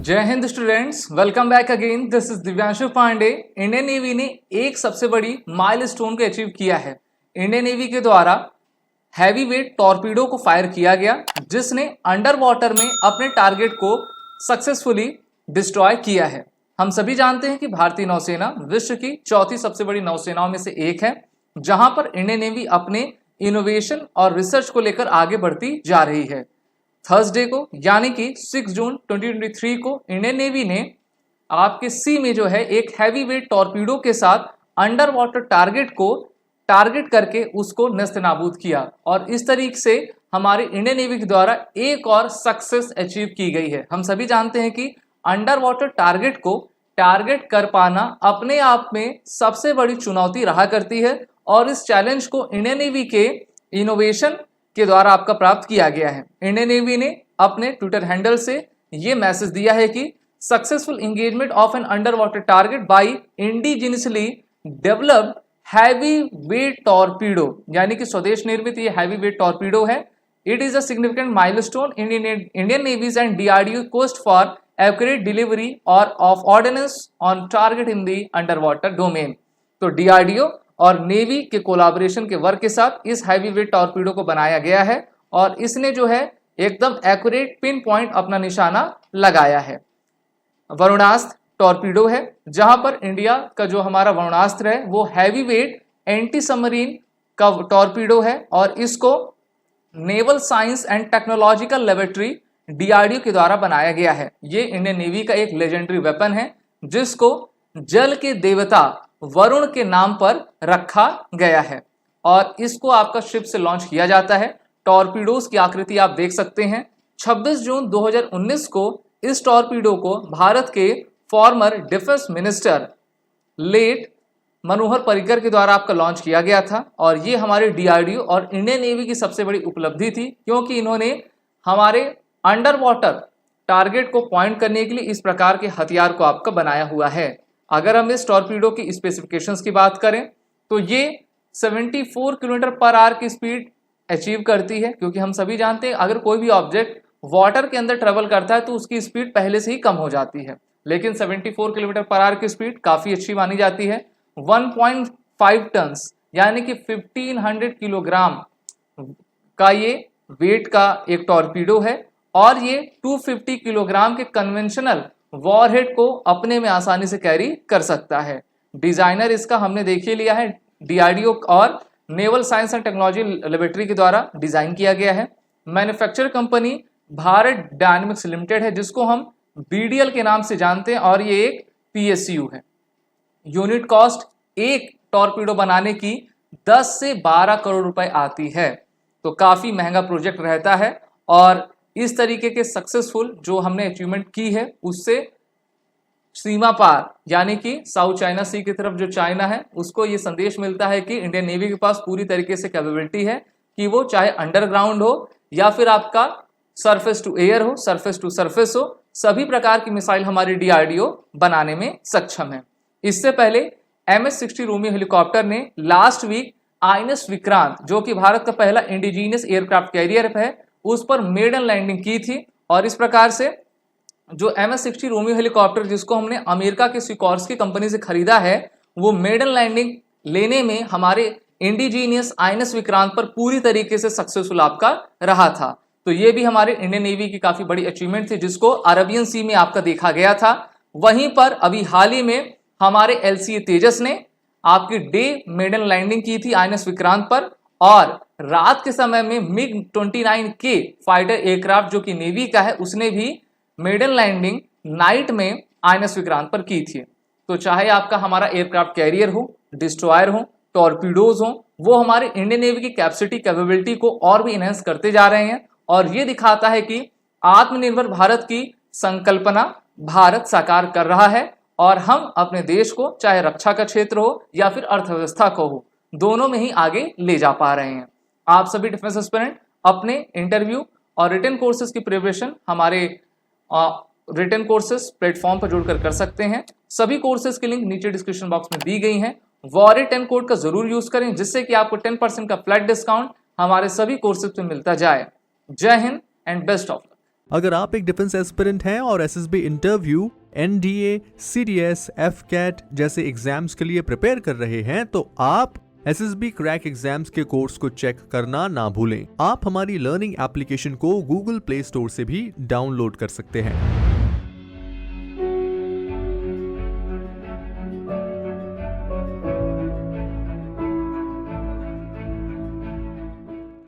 जय Hind students, welcome back again. This is Divyanshu Pandey. Indian navy ने एक सबसे बड़ी माइलस्टोन को अचीव किया है। इंडियन नेवी के द्वारा हैवी वेट टॉर्पीडो को फायर किया गया, जिसने अंडर वाटर में अपने टारगेट को सक्सेसफुली डिस्ट्रॉय किया है। हम सभी जानते हैं कि भारतीय नौसेना विश्व की चौथी सबसे बड़ी नौसेनाओं में से एक है, जहां पर इंडियन नेवी अपने इनोवेशन और रिसर्च को लेकर आगे बढ़ती जा रही है। थर्सडे को यानी कि 6 जून 2023 को इंडियन नेवी ने आपके सी में जो है एक हैवी वेट टॉर्पीडो के साथ अंडर वाटर टारगेट को टारगेट करके उसको नेस्तनाबूद किया, और इस तरीके से हमारे इंडियन नेवी के द्वारा एक और सक्सेस अचीव की गई है। हम सभी जानते हैं कि अंडर वाटर टारगेट को टारगेट कर पाना अपने आप में सबसे बड़ी चुनौती रहा करती है, और इस चैलेंज को इंडियन नेवी के इनोवेशन के द्वारा आपका प्राप्त किया गया है। इंडियन नेवी ने अपने ट्विटर हैंडल से ये मैसेज दिया है कि successful engagement of an underwater target by indigenously developed heavy weight torpedo, यानी कि स्वदेश निर्मित ये हैवी वेट टॉर्पीडो है। It is a significant milestone in Indian navy's and DRDO quest for accurate delivery और of ordnance on target in the underwater domain. तो DRDO और navy के कोलैबोरेशन के वर्क के साथ इस हैवी वेट टॉर्पीडो को बनाया गया है, और इसने जो है एकदम एक्यूरेट पिन पॉइंट अपना निशाना लगाया है। वरुणास्त्र टॉर्पीडो है, जहां पर इंडिया का जो हमारा वरुणास्त्र है वो हैवी वेट एंटी सबमरीन का टॉर्पीडो है, और इसको naval science and technological laboratory DRDO के द्वारा बनाया गया है। ये इंडियन नेवी का एक लेजेंडरी वेपन है, जिसको जल के देवता वरुण के नाम पर रखा गया है, और इसको आपका शिप से लॉन्च किया जाता है। टॉर्पीडोज की आकृति आप देख सकते हैं। 26 जून 2019 को इस टॉर्पीडो को भारत के farmer defence minister late Manohar Parrikar के द्वारा आपका लॉन्च किया गया था, और ये हमारे डीआरडीओ और इंडियन नेवी की सबसे बड़ी उपलब्धि थी, क्योंकि इन्होंने हमारे अंडर वाटर टारगेट को पॉइंट करने के लिए इस प्रकार के हथियार को आपका बनाया हुआ है। अगर हम इस टॉर्पीडो की स्पेसिफिकेशंस की बात करें तो ये 74 किलोमीटर पर आवर की स्पीड अचीव करती है, क्योंकि हम सभी जानते हैं अगर कोई भी ऑब्जेक्ट वाटर के अंदर ट्रेवल करता है तो उसकी स्पीड पहले से ही कम हो जाती है, लेकिन 74 किलोमीटर पर आवर की स्पीड काफ़ी अच्छी मानी जाती है। 1.5 टन्स यानी कि 1500 किलोग्राम का ये वेट का एक टॉर्पीडो है, और ये 250 किलोग्राम के कन्वेंशनल वॉरहेड को अपने में आसानी से कैरी कर सकता है। डिजाइनर इसका हमने देख लिया है, डीआरडीओ और naval science and technology laboratory के द्वारा डिजाइन किया गया है। Manufacture company Bharat dynamics limited है, जिसको हम बीडीएल के नाम से जानते हैं, और ये एक पीएसयू है। यूनिट कॉस्ट एक टॉर्पीडो बनाने की 10 से 12 करोड़ रुपए आती है, तो काफी महंगा प्रोजेक्ट रहता है। और इस तरीके के सक्सेसफुल जो हमने अचीवमेंट की है, उससे सीमा पार यानी कि साउथ चाइना सी की तरफ जो चाइना है, उसको ये संदेश मिलता है कि इंडियन नेवी के पास पूरी तरीके से कैपेबिलिटी है कि वो चाहे अंडरग्राउंड हो या फिर आपका सरफेस टू एयर हो, सरफेस टू सरफेस हो, सभी प्रकार की मिसाइल हमारी डीआरडीओ बनाने में सक्षम है। इससे पहले MS-60 रोमियो हेलीकॉप्टर ने लास्ट वीक आईएनएस विक्रांत, जो कि भारत का पहला इंडिजीनियस एयरक्राफ्ट कैरियर है, उस पर मेडन लैंडिंग की थी। और इस प्रकार से जो MS-60 रोमियो हेलीकॉप्टर, जिसको हमने अमेरिका के सिकोर्स्की कंपनी से खरीदा है, वो मेडन लैंडिंग लेने में हमारे इंडिजीनियस आईएनएस विक्रांत पर पूरी तरीके से सक्सेसफुल आपका रहा था। तो ये भी हमारे इंडियन नेवी की काफी बड़ी अचीवमेंट थी, जिसको अरबियन सी में आपका देखा गया था। वहीं पर अभी हाल ही में हमारे LCA तेजस ने आपकी डे मेडन लैंडिंग की थी आईएनएस विक्रांत पर, और रात के समय में MiG-29K फाइटर एयरक्राफ्ट जो कि नेवी का है, उसने भी मेडन लैंडिंग नाइट में आईएनएस विक्रांत पर की थी। तो चाहे आपका हमारा एयरक्राफ्ट कैरियर हो, डिस्ट्रॉयर हो, टॉर्पीडोज हो, वो हमारे इंडियन नेवी की कैपेसिटी कैपेबिलिटी को और भी इनहेंस करते जा रहे हैं, और ये दिखाता है कि आत्मनिर्भर भारत की संकल्पना भारत साकार कर रहा है, और हम अपने देश को चाहे रक्षा का क्षेत्र हो या फिर अर्थव्यवस्था को हो, दोनों में ही आगे ले जा पा रहे हैं। आप सभी डिफेंस एस्पिरेंट अपने इंटरव्यू और रिटन कोर्सेज की प्रिपरेशन हमारे रिटन कोर्सेज प्लेटफॉर्म पर जुड़कर कर सकते हैं। सभी कोर्सेज की लिंक नीचे डिस्क्रिप्शन बॉक्स में दी गई हैं। वॉरियर 10 कोड का जरूर यूज करें, जिससे कि आपको 10% का फ्लैट डिस्काउंट हमारे सभी कोर्सेज पे मिलता जाए। जय Hind and best of luck. अगर आप एक डिफेंस एस्पिरेंट हैं और SSB interview, NDA, CDS, AFCAT जैसे एग्जाम्स के लिए प्रिपेयर कर रहे हैं तो आप एसएसबी क्रैक एग्जाम्स के कोर्स को चेक करना ना भूलें। आप हमारी लर्निंग एप्लीकेशन को गूगल प्ले स्टोर से भी डाउनलोड कर सकते हैं।